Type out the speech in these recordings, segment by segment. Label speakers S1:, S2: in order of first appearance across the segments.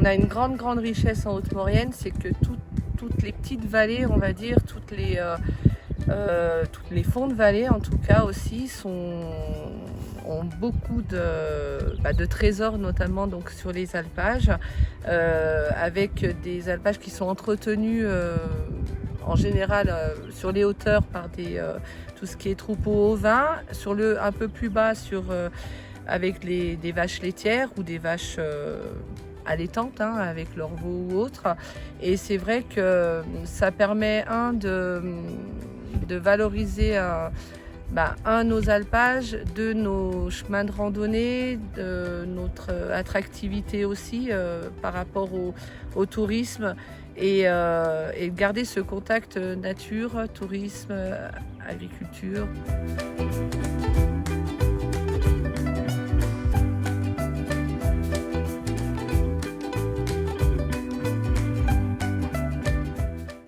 S1: on a une grande richesse en Haute-Maurienne, c'est que toutes les petites vallées, on va dire, toutes les fonds de vallée en tout cas aussi ont beaucoup de trésors, notamment donc sur les alpages, avec des alpages qui sont entretenus en général sur les hauteurs par tout ce qui est troupeaux ovins, un peu plus bas avec des vaches laitières ou des vaches allaitantes, avec leurs veaux ou autres. Et c'est vrai que ça permet de valoriser nos alpages, de nos chemins de randonnée, de notre attractivité aussi par rapport au tourisme et de garder ce contact nature, tourisme, agriculture.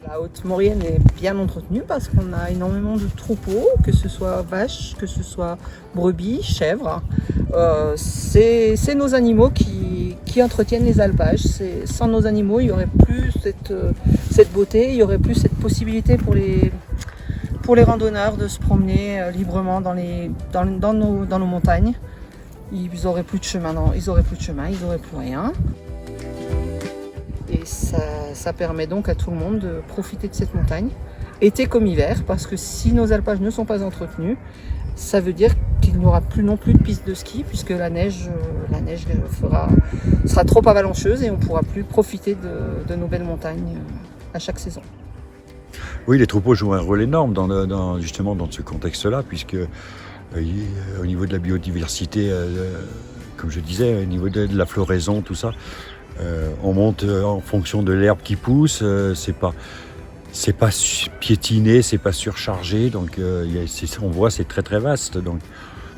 S2: La Haute-Maurienne est bien entretenue parce qu'on a énormément de troupeaux, que ce soit vaches, que ce soit brebis, chèvres. C'est nos animaux qui entretiennent les alpages. Sans nos animaux, il n'y aurait plus cette beauté, il n'y aurait plus cette possibilité pour les randonneurs de se promener librement dans nos montagnes. Ils n'auraient plus de chemin, ils n'auraient plus rien. Et ça permet donc à tout le monde de profiter de cette montagne, été comme hiver, parce que si nos alpages ne sont pas entretenus, ça veut dire qu'il n'y aura plus non plus de piste de ski, puisque la neige sera trop avalancheuse et on ne pourra plus profiter de nos belles montagnes à chaque saison.
S3: Oui, les troupeaux jouent un rôle énorme justement dans ce contexte-là, puisque au niveau de la biodiversité, comme je disais, au niveau de la floraison, tout ça, on monte en fonction de l'herbe qui pousse, c'est pas piétiné, c'est pas surchargé, donc on voit c'est très vaste. Donc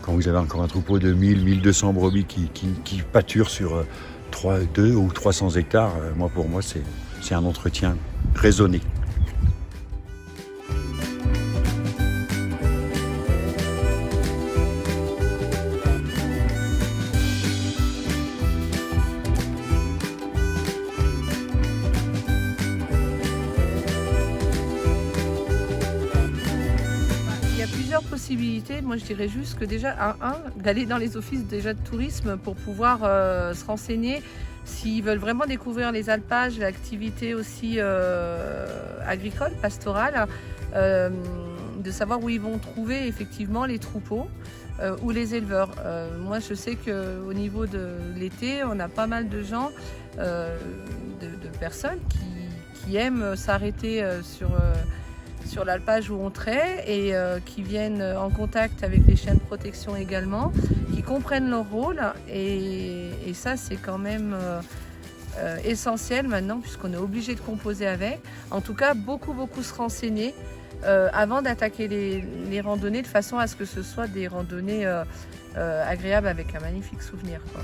S3: quand vous avez encore un troupeau de 1200 brebis qui pâturent sur 2 ou 300 hectares, pour moi c'est un entretien raisonné.
S1: Possibilités. Moi je dirais juste que déjà d'aller dans les offices déjà de tourisme pour pouvoir se renseigner s'ils veulent vraiment découvrir les alpages, l'activité aussi agricole, pastorale, de savoir où ils vont trouver effectivement les troupeaux ou les éleveurs. Moi je sais qu'au niveau de l'été on a pas mal de gens, de personnes qui aiment s'arrêter sur l'alpage où on traite et qui viennent en contact avec les chiens de protection également, qui comprennent leur rôle et ça c'est quand même essentiel maintenant puisqu'on est obligé de composer avec. En tout cas beaucoup se renseigner avant d'attaquer les randonnées de façon à ce que ce soit des randonnées agréables avec un magnifique souvenir, quoi.